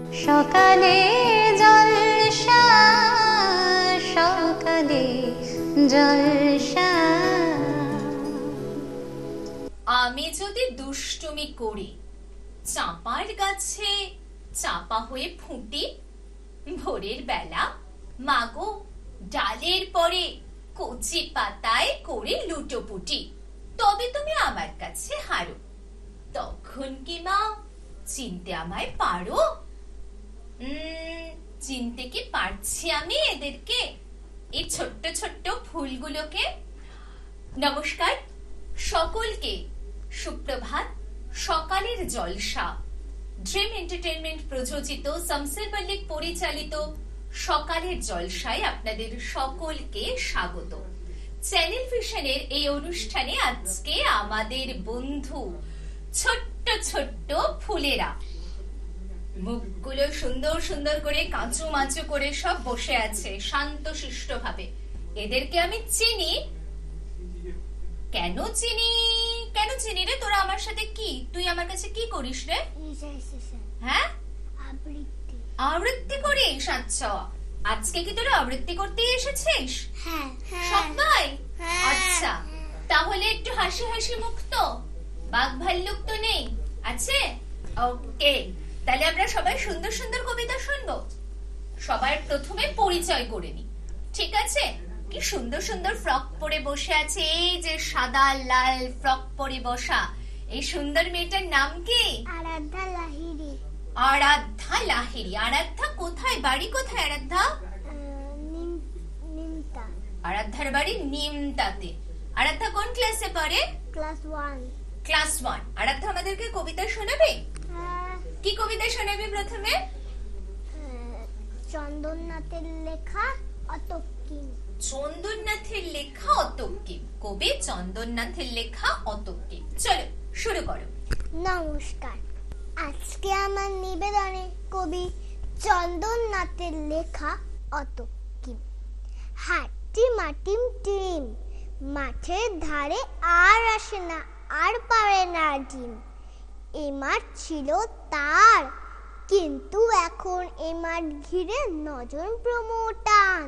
সকালে জলসা, সকালে জলসা। আমি যদি দুষ্টুমি করি, চাঁপার গাছে চাপা হয়ে ফুটি, ভোরের বেলা মাগো ডালের পরে কচি পাতায় করে লুটোপুটি, তবে তুমি আমার কাছে হারো, তখন কি মা চিনতে আমায় পারো? চিনতে কি পারছি আমি এদেরকে, এই ছোট্ট ছোট্ট ফুলগুলোকে? নমস্কার সকলকে, সুপ্রভাত। সকালের জলসা, ড্রিম এন্টারটেইনমেন্ট প্রযোজিত, শামসের মল্লিক পরিচালিত সকালের জলসায় আপনাদের সকলকে স্বাগত। চ্যানেল ভিশনের এই অনুষ্ঠানে আজকে আমাদের বন্ধু ছোট্ট ছোট্ট ফুলেরা, মুখগুলো সুন্দর সুন্দর করে কাঁচু মাচু করে সব বসে আছে শান্তশিষ্ট ভাবে। এদেরকে আমি চিনি। কেন চিনি? কেন চিনি রে? তোরা আমার সাথে কি, তুই আমার কাছে কি করিস রে? হ্যাঁ, আবৃত্তি করিস? আচ্ছা, আজকে কি তোরা আবৃত্তি করতে এসেছিস? হ্যাঁ সবাই? আচ্ছা, তাহলে একটু হাসি হাসি মুখ তো, বাঘ ভাল্লুক তো নেই, আছে? ওকে, তাহলে আমরা সবাই সুন্দর সুন্দর কবিতা শুনবো। সবার প্রথমে পরিচয় করে নি, ঠিক আছে? কি সুন্দর সুন্দর ফ্রক পরে বসে আছে, এই যে সাদা লাল ফ্রক পরে বসা এই সুন্দর মেয়েটার নাম কি? আরাধ্যা লাহিড়ী। আরাধ্যা লাহিড়ী। আরাধ্যা কোথায়, বাড়ি কোথায় আরাধ্যা? নিমতা। আরাধ্যার বাড়ি নিমতাতে। আরাধ্যা কোন ক্লাসে পড়ে? ক্লাস 1। ক্লাস 1। আরাধ্যা আমাদেরকে কবিতা শোনাবে। কি কবিতা শোনাবে প্রথমে? চন্দননাথের লেখা অতক্কিম। চন্দননাথের লেখা অতক্কিম। কবি চন্দননাথের লেখা অতক্কিম। চলো শুরু করো। নমস্কার, আজকে আমার নিবেদনে কবি চন্দননাথের লেখা অতক্কিম। হাট্টি মাটিম টিম, মাঠের ধারে আর আসে না, আর পারে না ডিম। এ মাঠ ছিল তার, কিন্তু এখন এ মাঠ ঘিরে নজন প্রমোটান।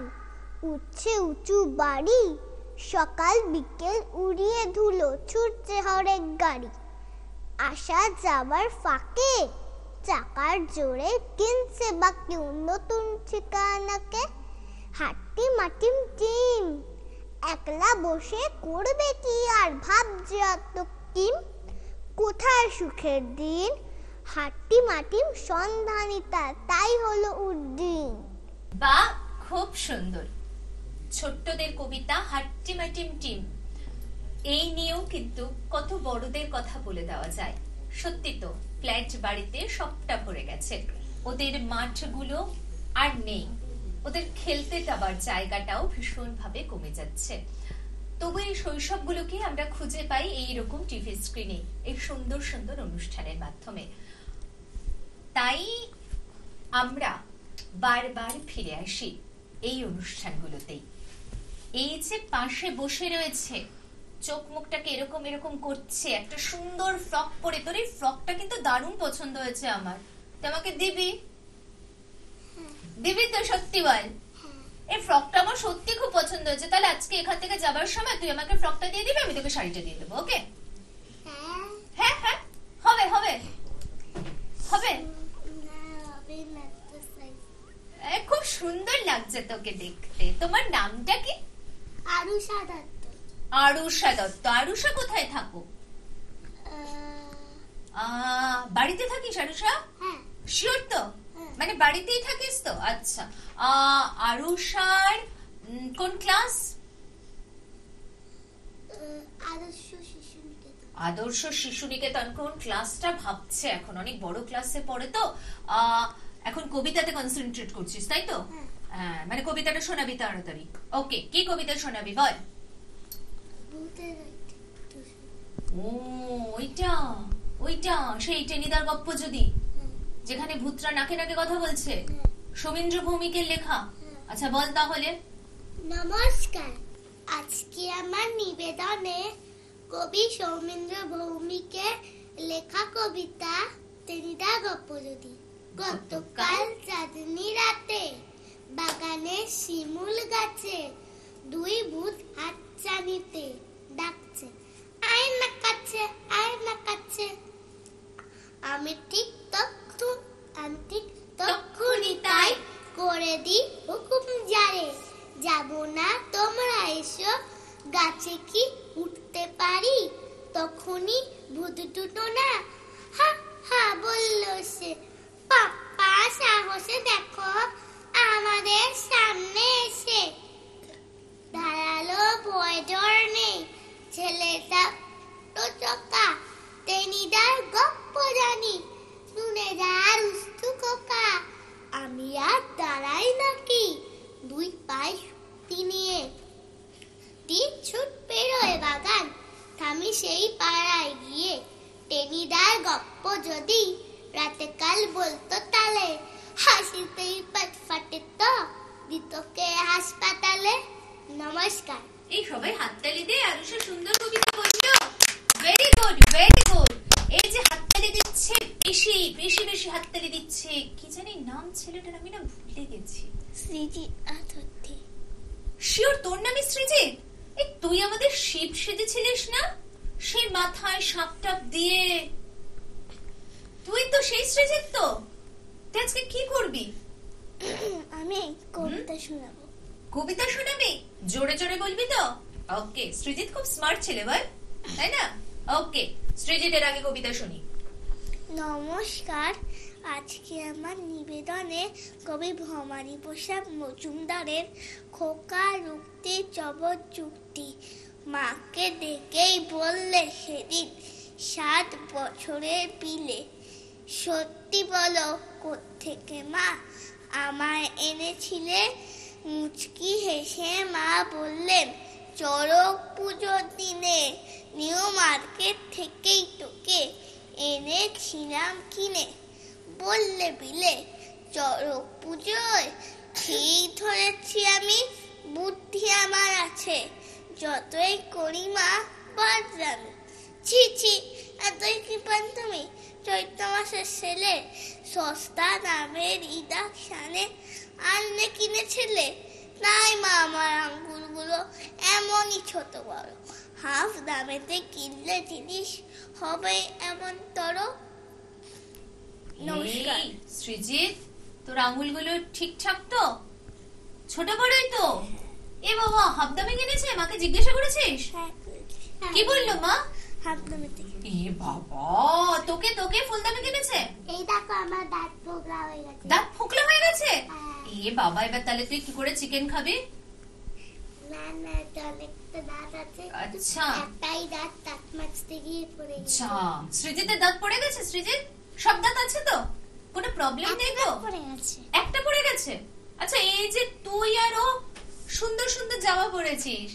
উঠছে উঁচু বাড়ি, সকাল বিকেল উড়িয়ে ধুলো ছুটছে হরেক গাড়ি। আসা যাবার ফাঁকে চাকার জোরে কিনছে বাকি নতুন ঠিকানাকে। হাট্টি মাটিম টিম, একলা বসে করবে কি আর ভাবছে অতক্কিম। কোথায় সুখের দিন, হাট্টি মাটিম সন্ধানিতা, তাই হলো উদ্দিন। বা খুব সুন্দর। ছোট্টদের কবিতা হাট্টি মাটিম টিম, এই নিয়েও কিন্তু কত বড়দের কথা বলে দেওয়া যায়। সত্যি তো, ফ্ল্যাট বাড়িতে সবটা ভরে গেছে, ওদের মাঠগুলো আর নেই, ওদের খেলতে যাবার জায়গাটাও ভীষণ ভাবে কমে যাচ্ছে। তবু এই শৈশবগুলোকে আমরা খুঁজে পাই এইরকম টিভি স্ক্রিনে, এই সুন্দর সুন্দর অনুষ্ঠানের মাধ্যমে। তাই আমরা বারবার ফিরে আসি এই অনুষ্ঠানগুলোতেই। এই যে পাশে বসে রয়েছে, চোখ মুখটাকে এরকম এরকম করছে, একটা সুন্দর ফ্রক পরে, তোর এই ফ্রকটা কিন্তু দারুণ পছন্দ হয়েছে আমার, তুই আমাকে দিবি? দিবি তো? সত্যি বল। এই ফ্রকটা আমার সত্যি খুব পছন্দ হয়েছে। তাহলে আজকে এখান থেকে যাবার সময় তুই আমাকে ফ্রকটা দিয়ে দিবি, আমি তোকে শাড়িটা দিয়ে দেবো। ওকে? হ্যাঁ হ্যাঁ, হবে হবে হবে। খুব সুন্দর লাগছে তোকে দেখতে। তোমার নামটা কি? আরুষা দত্ত। আরুষা দত্ত। আরুষা কোথায় থাকো? বাড়িতে থাকিস আরুষা? হ্যাঁ। শিওর তো? মানে বাড়িতেই থাকিস তো? আচ্ছা, আরুষার কোন ক্লাস? আদর্শ শিশু নিকেতন। আদর্শ শিশু নিকেতন। কোন ক্লাসটা ভাবছে এখন, অনেক বড় ক্লাসে পড়ে তো। এখন কবিতাতে কনসেন্ট্রেট করছিস তাই তো? হ্যাঁ, মানে কবিতাটা শোনাবি তাড়াতাড়ি। ওকে, কি কবিতা শোনাবি বল? ও ওইটা, ওইটা সেই টেনিদার গপ্প যদি, যেখানে ভূতরা নাকে নাকে কথা বলছে, সৌমিন্দ্র ভৌমিকের লেখা। আচ্ছা বল তাহলে। নমস্কার, আজকে আমার নিবেদনে কবি সৌমিন্দ্র ভৌমিকের লেখা কবিতা টেনিদার গপ্প যদি। গতকাল চাঁদনি রাতে বাগানে শিমুল গাছে দুই ভূত হাতছানিতে ডাকছে, আয় না কাছে, আয় না কাছে। আমি ঠিক তক্ষুনি তাই করে দি হুকুম জারে, যাবো না তোমরা এসো, গাছে কি উঠতে পারি? তখনই ভূত দুটো না হা হা বলল সে, পাপ্পা সাহসে দেখো আমাদের সামনে এসে। দাঁড়ালো ভয় ডর নেই, ছেলেটা তো চোকা, টেনিদার গপ্প জানি, শুনে যার উস্তু কোকা। আমি আর দাঁড়াই নাকি, দুই পায়ে শক্তি নিয়ে ছুট পেরোয় বাগান, থামি সেই পাড়ায় গিয়ে। টেনিদার গপ্প যদি রাতে কাল বলতো তালে, হাসিতেই পেট ফাটে তো দিতকে হাসপাতালে। নমস্কার। এই সবাই হাততালি দিয়ে আরুষা সুন্দর কবিতা বললো। Very good, very good. এই যে হাততালি দিচ্ছে, বেশি বেশি বেশি হাততালি দিচ্ছে, কি জানি নাম ছেলেটার, আমি না ভুলে গেছি। সৃজিত আথর্থী। শিওর তোর নামই সৃজিত? এই তুই আমাদের শিব সেজেছিলিস না, সেই মাথায় সাপটাপ দিয়ে? তুই তো সেই সৃজিত। তো তুই আজকে কি করবি? আমি কবিতা শোনাবো। কবিতা শোনাবি? জোরে জোরে বলবি তো? ওকে, সৃজিত খুব স্মার্ট ছেলে বল, তাই না? ওকে, সৃজিতের আগে কবিতা শুনি। নমস্কার, আজকে আমার নিবেদনে কবি ভবানী প্রসাদ মজুমদারের খোকা রুক্তি জবর যুক্তি। মাকে ডেকেই বললে সেদিন 7 বছরের পিলে, সত্যি বলো কোত্থেকে মা আমায় এনেছিলে? মুচকি হেসে মা বললেন, চড়ক পুজোর দিনে নিউ মার্কেট থেকেই তোকে এনেছিলাম কিনে। বললে বিলে, চড়ক পুজোয়? ঠিক ধরেছি আমি, বুদ্ধি আমার আছে, যতই করি মা বদলামি। ছি ছি, এতই কি পান তুমি? চৈত্র মাসের ছেলে সস্তা দামের ইদাকশানে আনলে কিনেছিলে? তাই মা আমার আঙ্গুলগুলো এমনই ছোট বড়, হাফ দামেতে কিনলে জিনিস হবে এমন তর। নমস্কার। এই, সৃজিত, তোর আঙুলগুলো ঠিকঠাক তো? ছোট বড়ই তো? এ বাবা, হাফ দামে কিনেছে? মাকে জিজ্ঞাসা করেছিস? কি বললো মা? হাফ দামেতে। এ বাবা, তোকে তোকে ফুল দামে কিনেছে? এই দেখো আমার দাঁত ফোকলা হয়ে গেছে। দাঁত ফোকলা হয়ে গেছে? হ্যাঁ। এ বাবা, এবার তাহলে তুই কি করে চিকেন খাবি? না না, এটা অনেকটা দাঁত আছে, আচ্ছা একটাই দাঁত দাঁত মাছতে গিয়ে পড়ে গেছে। আচ্ছা, সৃজিতের দাঁত পড়ে গেছে? সৃজিত, সব দাঁত আছে তো? কোনো প্রবলেম নেই তো? পড়ে গেছে। একটা পড়ে গেছে? আচ্ছা, এই যে তুই আর ও সুন্দর সুন্দর জামা পরেছিস,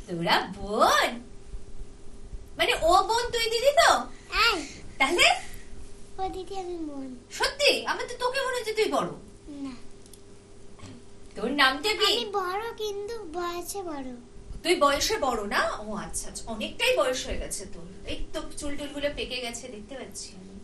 তোরা বোন? মানে ও বোন, তুই দিদি তো? এই, তাহলে ও দিদি আমি বোন। সত্যি? আমার তো তোকে মনে হচ্ছে তুই বড়। না, তোর নামটা কি? আমি বড় কিন্তু বয়সে বড়। তুই বয়সে বড় না? ও আচ্ছা আচ্ছা, অনেকটাই বয়স হয়ে গেছে তোর। এই তো চুল টুল গুলো পেকে গেছে, দেখতে পাচ্ছি আমি,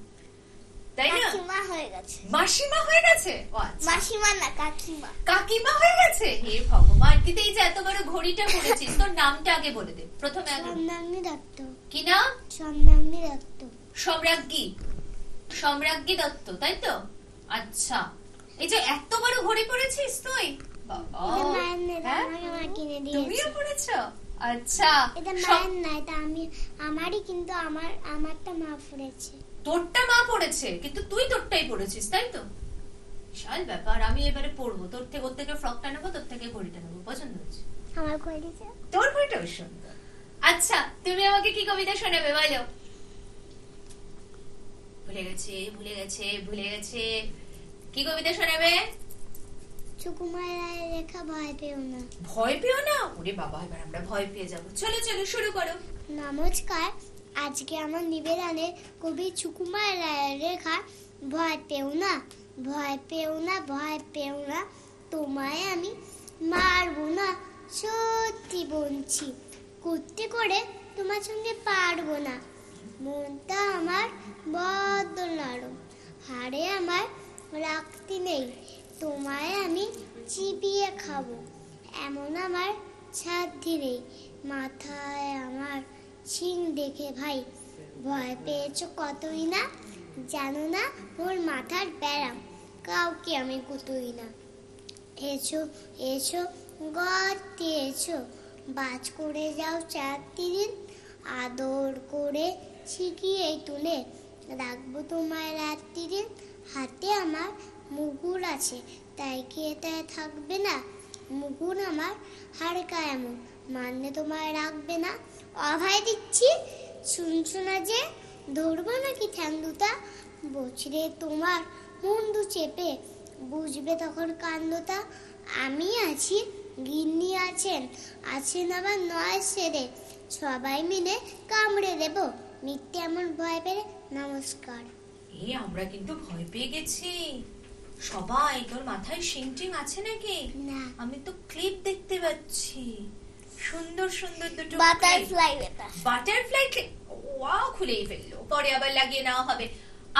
তাই না? কাকিমা হয়ে গেছে। মাসিমা হয়ে গেছে? ও আচ্ছা, মাসিমা না, কাকিমা। কাকিমা হয়ে গেছে? হে ভগবান, কিন্তু এই যে এত বড় ঘড়িটা পরেছিস, তোর নামটা আগে বলে দে প্রথমে। আগে সম্রাজ্ঞী দত্ত। কি নাম? সম্রাজ্ঞী দত্ত। সম্রাজ্ঞী, সম্রাজ্ঞী দত্ত, তাই তো? আচ্ছা, এই যে এত বড় ঘড়ি পরেছিস তুই? বাবা, এটা মায়ের না, এটা হ্যাঁ? আমাকে মা কিনে তুমিও দিয়েছে। পরেছো? আচ্ছা, এটা সব- মায়ের না, এটা আমারই, কিন্তু আমারটা মা পড়েছে। তোরটা মা পড়েছে, কিন্তু তুই তোরটাই পড়েছিস, তাই তো? বিশাল ব্যাপার। আমি এবারে পড়বো, তোর থেকে, ওর থেকে ফ্রকটা নেবো, তোর থেকে ঘড়িটা নেবো। পছন্দ হয়েছে? আমার ঘড়িটা তোর ঘড়িটাও সুন্দর। আচ্ছা, তুমি আমাকে কি কবিতা শোনাবে বলো? ভুলে গেছে, ভুলে গেছে, ভুলে গেছে। কি কবিতা শোনাবে? সুকুমার রায়ের লেখা ভয় পেও না। ভয় পেও না? ওরে বাবা, এবার আমরা ভয় পেয়ে যাবো। চলো চলো, শুরু করো। নমস্কার, আজকে আমার নিবেদনে কবি সুকুমার রায়ের লেখা ভয় পেও না, ভয় পেও না, ভয় পেও না, তোমায় আমি মারবো না, সত্যি বলছি, করতে করে তোমার সঙ্গে পারবো না। মনটা আমার বড্ড নরম, হাড়ে আমার রাখতে নেই, তোমায় আমি চিবিয়ে খাবো, এমন আমার সাধ্যি নেই। মাথায় আমার শিং দেখে ভাই ভয় পেয়েছো কতই না, জানো না ওর মাথার ব্যারাম, কাউকে আমি গুতোই না। এসো এসো গর্তে এসো, বাজ করে যাও 4 দিন, আদর করে শিখিয়ে তুলে রাখবো তোমায় রাত্রিদিন। হাতে আমার মুগুর আছে, তাই কি এটায় থাকবে না, মুগুর আমার হাড়কা এমন, মানলে তোমায় রাখবে না। অভয় দিচ্ছি শুনছো না যে, ধরবো নাকি ঠ্যাং দুটা, বছরে তোমার মুন্ডু চেপে, বুঝবে তখন কাণ্ডটা। আমি আছি, গিন্নি আছেন, আছেন আবার 9 সেরে, সবাই মিলে কামড়ে দেব, মিথ্যে এমন ভয় পেলে নমস্কার। আমরা কিন্তু ভয় পেয়ে গেছি সবাই। তোর মাথায় শিংটিং আছে নাকি? না, আমি তো ক্লিপ দেখতে পাচ্ছি, সুন্দর সুন্দর দুটো বাটারফ্লাই এটা, বাটারফ্লাই ক্লিপ। ওয়াও, খুলেই ফেললো, পরে আবার লাগিয়ে নেওয়া হবে।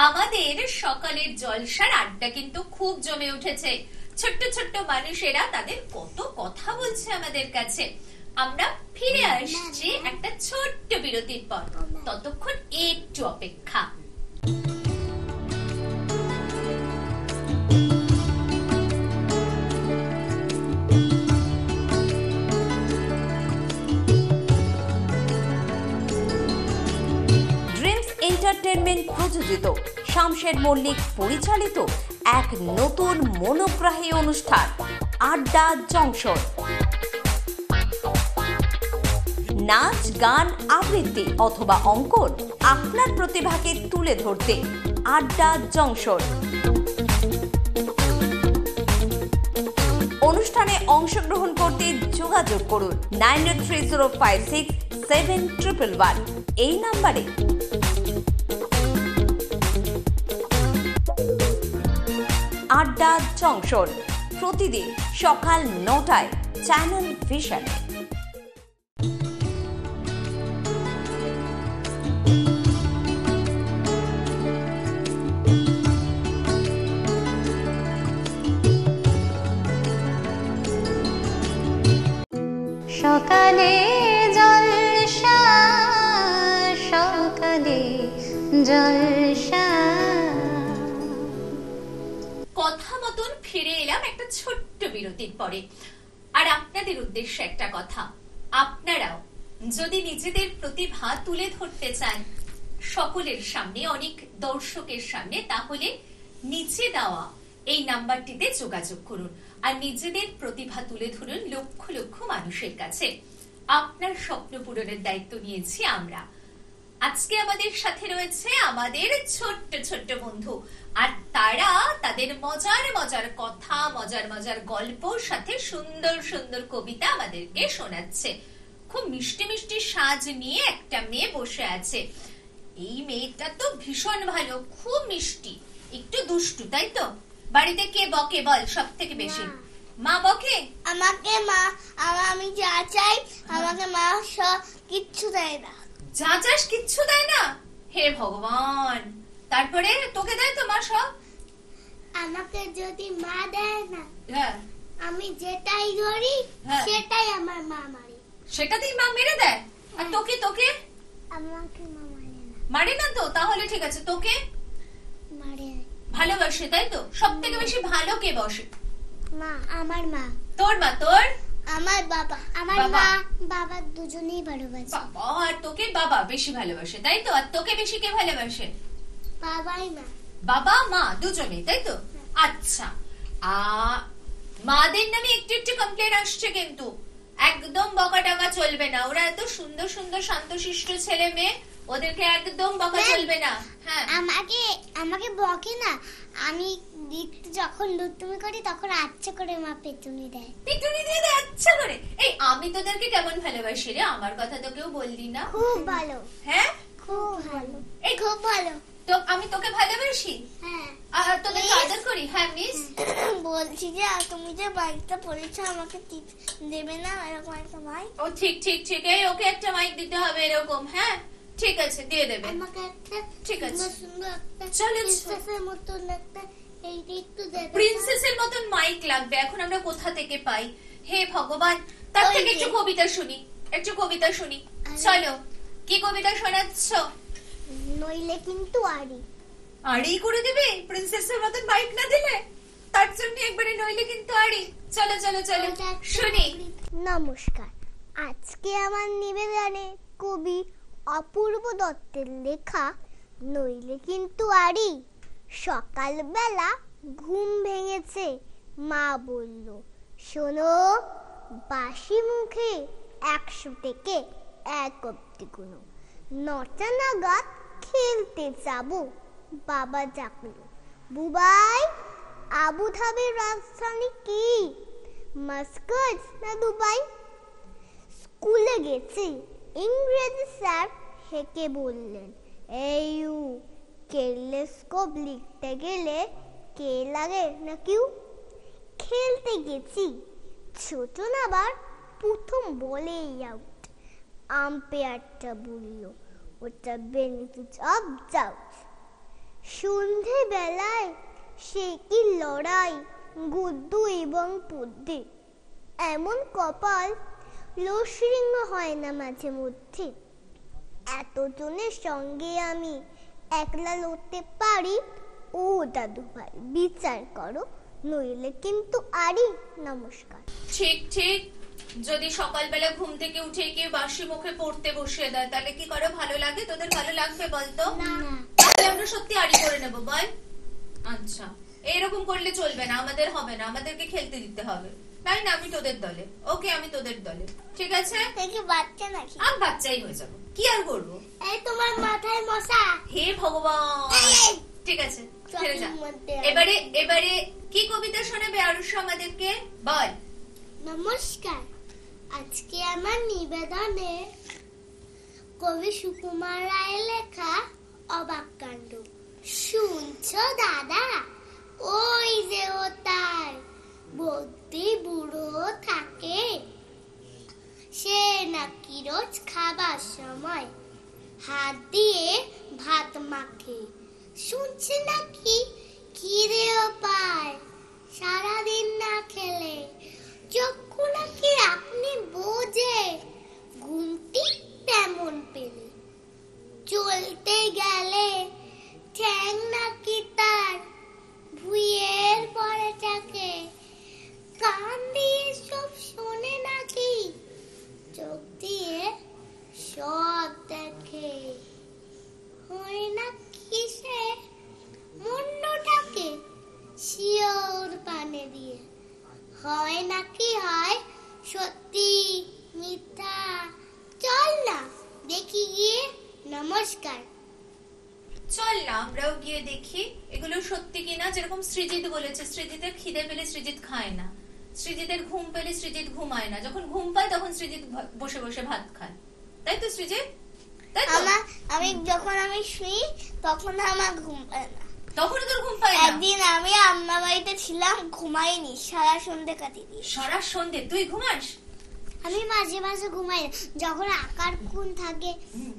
আমাদের সকালের জলসার আড্ডা কিন্তু খুব জমে উঠেছে। ছোট্ট ছোট্ট মানুষেরা তাদের কত কথা বলছে আমাদের কাছে। আমরা ফিরে আসছি একটা ছোট্ট বিরতির পর, ততক্ষণ একটু অপেক্ষা। এন্টারটেইনমেন্ট প্রযোজিত, শামশের মল্লিক পরিচালিত এক নতুন মনোগ্রাহী অনুষ্ঠান আড্ডা জংশন। নাচ, গান, আবৃত্তি অথবা অঙ্কন, আপনার প্রতিভাকে তুলে ধরতে আড্ডা জংশন। অনুষ্ঠানে অংশগ্রহণ করতে যোগাযোগ করুন 9830567111 এই নাম্বারে। আড্ডা জংশন প্রতিদিন সকাল 9টায় চ্যানেল ভিশনে। সকালে জলসা, সকালে জলসা। কথা মতন ফিরে এলাম একটা ছোট্ট বিরতির পরে। আর আপনাদের উদ্দেশ্যে একটা কথা, আপনারাও যদি নিজেদের প্রতিভা তুলে ধরতে চান সকলের সামনে, অনেক দর্শকের সামনে, তাহলে নিচে দেওয়া এই নাম্বারটিতে যোগাযোগ করুন আর নিজেদের প্রতিভা তুলে ধরুন লক্ষ লক্ষ মানুষের কাছে। আপনার স্বপ্ন পূরণের দায়িত্ব নিয়েছি আমরা। আজকে আমাদের সাথে রয়েছে আমাদের ছোট্ট ছোট্ট বন্ধু, আর তারা তাদের মজার মজার কথা, মজার মজার গল্প, সাথে সুন্দর সুন্দর কবিতা আমাদেরকে শোনাচ্ছে। খুব মিষ্টি মিষ্টি সাজ নিয়ে একটা মেয়ে বসে আছে। এই মেয়েটা তো ভীষণ ভালো, খুব মিষ্টি, একটু দুষ্টু, তাই তো? বাড়িতে কে বকে বল সব থেকে বেশি? মা বকে আমাকে। মা আমি যা চাই আমাকে মা সব কিচ্ছু দেয় না। যা চাস কিচ্ছু দেয় না? হে ভগবান, তারপরে তোকে দেয় তো মা সব? আমাকে যদি মা দেয় না, হ্যাঁ, আমি যেটাই ধরি হ্যাঁ, সেটাই আমার মা মারে। সেটাতেই মা মেরে দেয়? আর তোকে? তোকে আমাকে মা মারে না। মারে না তো? তাহলে ঠিক আছে, তোকে মারে ভালোবাসে, তাই তো? সব থেকে বেশি ভালো কে বসে? মা, আমার মা। তোর মা? তোর আমার বাবা। আমার বাবা। মা বাবা দুজনেই ভালোবাসে। বাবা, আর তোকে বাবা বেশি ভালোবাসে, তাই তো? আর তোকে বেশি কে ভালোবাসে? বাবাই মা। বাবা মা দুজনেই, তাই তো? আচ্ছা, মাদের নামে একটু একটু কমপ্লেন আসছে, কিন্তু একদম বকা টাকা চলবে না। ওরা এত সুন্দর সুন্দর শান্তশিষ্ট ছেলে মেয়ে, ওদেরকে একদম বকা চলবে না। হ্যাঁ, আমাকে বকে না, আমি যখন দুষ্টুমি করি তখন আচ্ছা করে মা পেটুনি দেয়। পিটুনি দিয়ে দেয় আচ্ছা করে? এই আমি তোদেরকে কেমন ভালোবাসি রে, আমার কথা তো কেউ বললি না। খুব ভালো। হ্যাঁ, খুব ভালো। এই খুব ভালো। তো আমি তোকে ভালোবাসি, হ্যাঁ। আর তোকে আদর করি। হ্যাঁ মিস, বলছি যে তুমি যে বাইকটা পড়েছো আমাকে দেবে না এরকম একটা মাইক? ও ঠিক ঠিক ঠিক, এই ওকে একটা মাইক দিতে হবে এরকম। হ্যাঁ ঠিক আছে, দিয়ে দেবে। আমাকে একটা ঠিক আছে, সুন্দর একটা চলো প্রিন্সেসের মতন একটা এইটা একটু দে তো। প্রিন্সেসের মতন মাইক লাগবে, এখন আমরা কোথা থেকে পাই? হে ভগবান, তার ওই থেকে যে। একটু কবিতা শুনি, একটু কবিতা শুনি। আরে। চলো, কি কবিতা শোনাচ্ছ? নইলে কিন্তু আরি। আড়ি করে দিবে প্রিন্সেসের মতন মাইক না দিলে? তার জন্য একবারে নইলে কিন্তু আড়ি। চলো চলো চলো ওটা একটা শুনি। নমস্কার, আজকে আমার নিবেদনে কবি অপূর্ব দত্তের লেখা নইলে কিন্তু আরি। সকালবেলা ঘুম ভেঙেছে, মা বলল শোনো, বাসি মুখে 100 থেকে 1 অব্দি গুনো, 9টা নাগাদ খেলতে যাবো। বাবা ডাকলো, বুবাই, আবুধাবির রাজধানী কি, মাস্কাট না দুবাই? স্কুলে গেছি, ইংরেজি স্যার হেকে বললেন, এই কেলেস্কোপ লিখতে গেলে কে লাগে না কিউ? খেলতে গেছি, ছোট নাবার প্রথম বলেই আউট। আম্পায়ারটা বলল ওটা বেনিফিট অফ ডাউট। সন্ধে বেলায় সে কি লড়াই, গদ্য এবং পদ্যে। এমন কপাল লোশৃঙ্গ হয় না মাঝে মধ্যে। এতজনের সঙ্গে আমি একলা লড়তে পারি, ও দাদু ভাই বিচার করো, নইলে কিন্তু আরি। নমস্কার। ঠিক ঠিক, যদি সকালবেলা ঘুম থেকে উঠে কেউ বাসি মুখে পড়তে বসিয়ে দেয় তাহলে কি করে ভালো লাগে? তোদের ভালো লাগবে বলতো? না। তাহলে আমরা সত্যি আড়ি করে নেব বল। আচ্ছা, এরকম করলে চলবে না, আমাদের হবে না, আমাদেরকে খেলতে দিতে হবে। তাই না? আমি তোদের দলে, ওকে আমি তোদের দলে, ঠিক আছে? দেখি বাচ্চা নাকি? আমি বাচ্চাই হয়ে যাবো, কি আর করবো? এই তোমার মাথায় মশা। হে ভগবান, এই! ঠিক আছে ছেড়ে যা। চোখের মধ্যে এবারে এবারে কি কবিতা শোনাবে আরুষ আমাদেরকে? বল। নমস্কার, আজকে আমার নিবেদনে কবি সুকুমার রায়ের লেখা অবাক কাণ্ড। শুনছো দাদা, ওই যে ও তার বদ্যি বুড়ো থাকে, সে নাকি রোজ খাবার সময় হাত দিয়ে ভাত মাখে। শুনছে নাকি খিদেও পায় সারাদিন না খেলে, চক্ষু নাকি আপনি বোঝে ঘুমটি তেমন পেলে। চলতে গেলে ঠ্যাং নাকি তার ভুঁইয়ের পরে থাকে, কান দিয়ে সব শোনে নাকি চোখ দিয়ে সব দেখে। হয় না কিসে মুন্ডটাকে শিওর পানে দিয়ে, হয় নাকি হয় সত্যি মিথ্যা, চল না দেখি গিয়ে। নমস্কার। চল না আমরাও গিয়ে দেখি এগুলো সত্যি কিনা। যেরকম সৃজিত বলেছে, সৃজিতের খিদে পেলে সৃজিত খায় না, সৃজিতের ঘুম পেলে সৃজিত ঘুমায় না, যখন ঘুম পায় তখন সৃজিত বসে বসে ভাত খায়। তাই তো সৃজিত? তাই তো? আমি যখন শুই তখন আমার ঘুম পায় না। তখনও তোর ঘুম পায় না? একদিন আমি আম্মা বাড়িতে ছিলাম, ঘুমাইনি, সারা সন্ধে কাটিয়ে দিয়েছি। সারা সন্ধে তুই ঘুমাস? আমি মাঝে মাঝে ঘুমাই না, যখন আকার গুণ থাকে,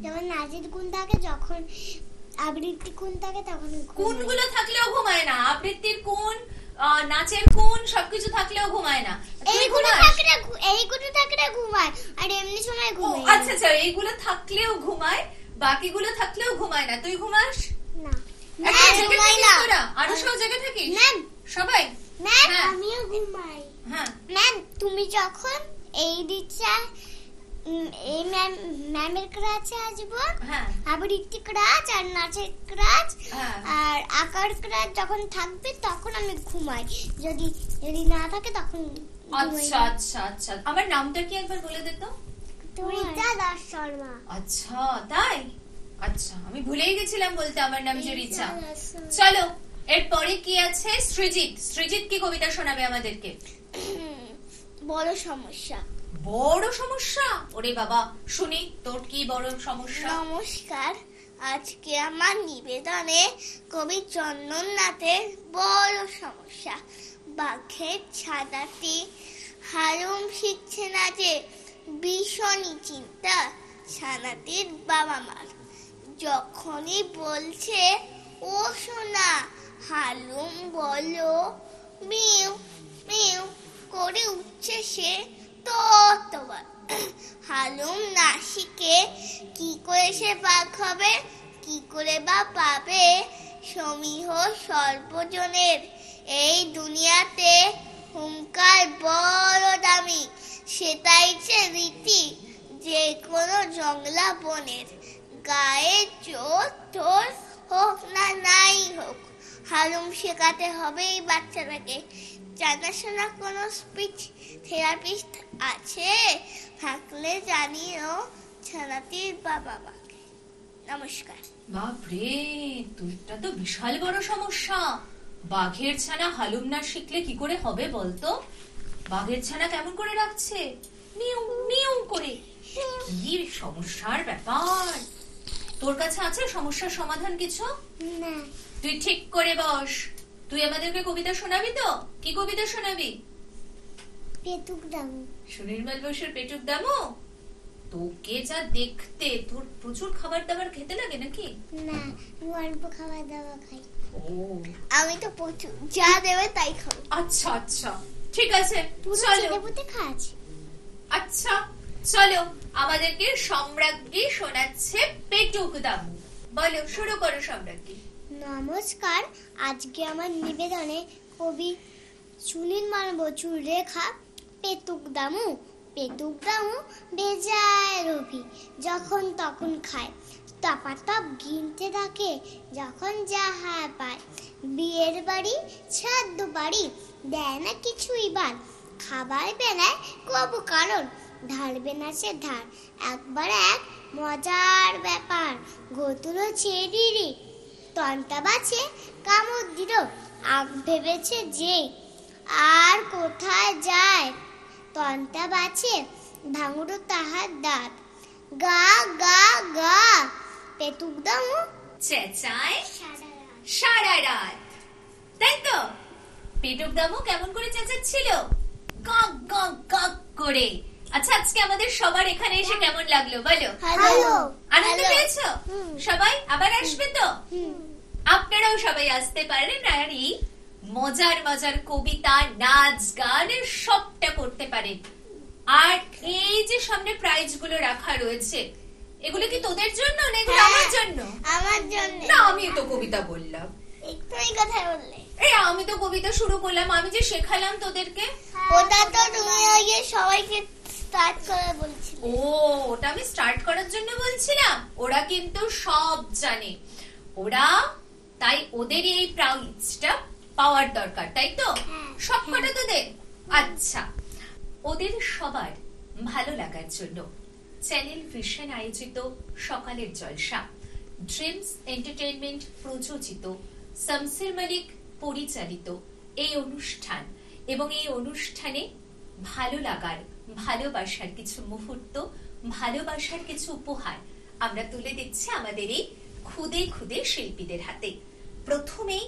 যখন নাচের গুণ থাকে, যখন আবৃত্তি গুণ থাকে তখন কোনগুলো থাকলেও ঘুমায় না? আবৃত্তির কোন, নাচের কোন, সবকিছু থাকলেও ঘুমায় না? তুই এইগুলো ঘুমাস? থাকলে ঘুমায়, আর এমনি সময় ও ঘুমাই আচ্ছা আচ্ছা, এইগুলো থাকলেও ঘুমায়, বাকিগুলো থাকলেও ঘুমায় না। তুই ঘুমাস? না। একটা ম্যাম, জেগে ঘুমাই থাকিস না। তোরা? আরো সব জেগে থাকিস? ম্যাম, সবাই? ম্যাম, হ্যাঁ। আমিও ঘুমাই। হ্যাঁ। ম্যাম, তুমি যখন এই দিচ্ছা, এই ম্যামের ক্লাসে আসবো, হ্যাঁ। আবৃত্তি ক্লাস আর নাচের ক্লাস হ্যাঁ। আর আঁকার ক্লাস যখন থাকবে তখন আমি ঘুমাই, যদি যদি না থাকে তখন আচ্ছা আচ্ছা আচ্ছা, আমার নামটা কি একবার বলে দে তো? রীতা দাস শর্মা। আচ্ছা তাই? আচ্ছা, আমি ভুলেই গেছিলাম বলতে আমার নাম যে রিচা। রীতা দাস শর্মা। চলো, এরপরে কি আছে? সৃজিত। সৃজিত কি কবিতা শোনাবে আমাদেরকে? বড় সমস্যা। বড় সমস্যা? ওরে বাবা, শুনি তোর কি বড় সমস্যা। নমস্কার, আজকে আমার নিবেদনে কবি চন্দননাথের বড় সমস্যা। বাঘের ছানাটি হারুম শিখছে না যে, ভীষণই চিন্তা ছানাটির বাবা মার। যখনই বলছে ও সোনা হালুম বলো মিউ মিউ করে উঠছে সে ততবার। হালুম না শিখে কি করে সে বাঘ হবে, কি করে বা পাবে সমীহ সর্বজনের। এই দুনিয়াতে হুঙ্কার বড় দামি, সেটাই যে রীতি যে কোনো জংলা বনের। গায়ে চোর টোর হোক না নাই হোক, হালুম শেখাতে হবে এই বাচ্চাটাকে। জানাশোনা কোনো স্পিচ থেরাপিস্ট আছে থাকলে জানিও ছানাটির বাবা মাকে। নমস্কার। বাপরে, তোরটা তো বিশাল বড় সমস্যা। বাঘের ছানা হালুম না শিখলে কি করে হবে বলতো? বাঘের ছানা কেমন করে রাখছে, মিউ মিউ করে। কি সমস্যার ব্যাপার! তোর কাছে আছে সমস্যার সমাধান কিছু? না। তুই ঠিক করে বস। তুই আমাদেরকে কবিতা শোনাবি তো? কি কবিতা শোনাবি? পেটুক দাম। সুনির্মল বসুর পেটুক দামো? তোকে যা দেখতে, তোর প্রচুর খাবার দাবার খেতে লাগে নাকি? না, অল্প খাবার দাবার খাই। ও, আমি তো প্রচুর, যা দেবে তাই খাবো। আচ্ছা আচ্ছা, ঠিক আছে, চলো। ছেলেপুতে খাস? আচ্ছা চলো, আমাদেরকে সম্রাজ্ঞী শোনাচ্ছে পেটুক দামু। বলো, শুরু করো সম্রাজ্ঞী। নমস্কার। আজকে আমার নিবেদনে কবি সুনির্মল বসুর লেখা পেটুক দামু। পেটুক দামু বেজায় রবি, যখন তখন খায়, টপাটপ গিনতে থাকে যখন যাহা পায়। বিয়ের বাড়ি শ্রাদ্ধ বাড়ি দেয় না কিছুই বাদ, খাবার বেলায় কব কারণ ধারবে না সে ধার। একবার এক মজার ব্যাপার ঘটল ছেড়িরি, তন্টা বাছে কামড় দিল, আগ ভেবেছে যে আর কোথায় যায়। তন্টা বাছে ভাঙুর তাহার দাঁত, গা গা গা পেটুক দামু চেঁচায় সারা রাত, তাই তো? পেটুক দামু কেমন করে চেঁচাচ্ছিল? কক কক কক করে। আচ্ছা, আজকে আমাদের সবার এখানে এসে কেমন লাগলো বলো? হ্যালো। আনন্দ পেয়েছো? হুম। সবাই আবার আসবে তো? হুম। আপনারাও সবাই আসতে পারেন, আর এই মজার মজার কবিতা, নাচ, গান সবটা করতে পারেন। আর এই যে সামনে প্রাইজ গুলো রাখা রয়েছে, এগুলো কি তোদের জন্য না এগুলো আমার জন্য? আমার জন্য। না, আমি তো কবিতা বললাম। একটুই কথা বললে। এই আমি তো কবিতা শুরু করলাম, আমি যে শেখালাম তোদেরকে। ওটা তো তুমি আগে সবাইকে স্টার্ট করে বলছিলে। ও, ওটা আমি স্টার্ট করার জন্য বলছিলাম। ওরা কিন্তু সব জানে, ওরা তাই ওদেরই এই প্রাইজটা পাওয়ার দরকার, তাই তো? সব কটা তোদের? আচ্ছা, ওদের সবার ভালো লাগার জন্য চ্যানেল ভিশন আয়োজিত সকালের জলসা, ড্রিমস এন্টারটেইনমেন্ট প্রযোজিত, শামসির মালিক পরিচালিত এই অনুষ্ঠান এবং এই অনুষ্ঠানে ভালো লাগার, ভালোবাসার কিছু মুহূর্ত, ভালোবাসার কিছু উপহার আমরা তুলে দিচ্ছি আমাদের এই খুদে খুদে শিল্পীদের হাতে। প্রথমেই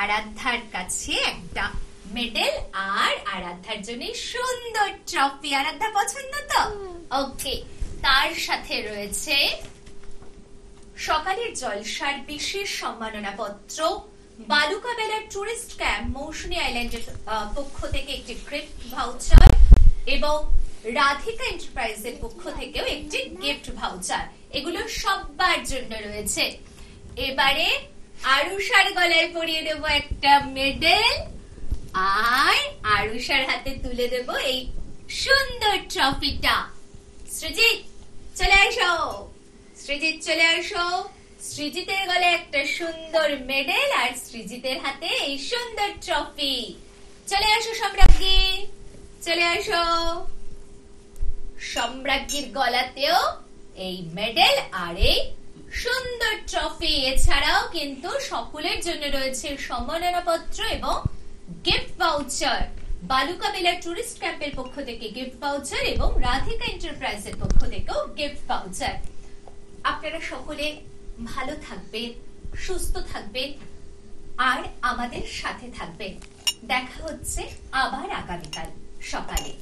আরাধ্যার কাছে একটা মেডেল আর আরাধ্যার জন্য সুন্দর ট্রফি। আরাধ্যা পছন্দ তো? ওকে। তার সাথে রয়েছে সকালের জলসার বিশেষ সম্মাননা পত্র, বালুকা বেলার টুরিস্ট ক্যাম্প মৌসুমী আইল্যান্ডের পক্ষ থেকে একটি গিফট ভাউচার এবং রাধিকা এন্টারপ্রাইজের পক্ষ থেকেও একটি গিফট ভাউচার। এগুলো সবার জন্য রয়েছে। এবারে আরুষার গলায় পরিয়ে দেব একটা মেডেল, আর আরুষার হাতে তুলে দেব এই সুন্দর ট্রফিটা। সৃজিত চলে আসো, সৃজিত চলে আসো। সৃজিতের গলায় একটা সুন্দর মেডেল আর সৃজিতের হাতে এই সুন্দর ট্রফি। চলে আসো সম্রাজ্ঞী, চলে আসো। সম্রাজ্ঞীর গলাতেও এই মেডেল আর এই সুন্দর ট্রফি। এছাড়াও কিন্তু সকলের জন্য রয়েছে সম্মাননা পত্র এবং গিফট ভাউচার। বালুকা বেলা টুরিস্ট ক্যাম্পের পক্ষ থেকে গিফট ভাউচার এবং রাধিকা এন্টারপ্রাইজের পক্ষ থেকেও গিফট ভাউচার। আপনারা সকলে ভালো থাকবেন, সুস্থ থাকবেন আর আমাদের সাথে থাকবেন। দেখা হচ্ছে আবার আগামীকাল সকালে।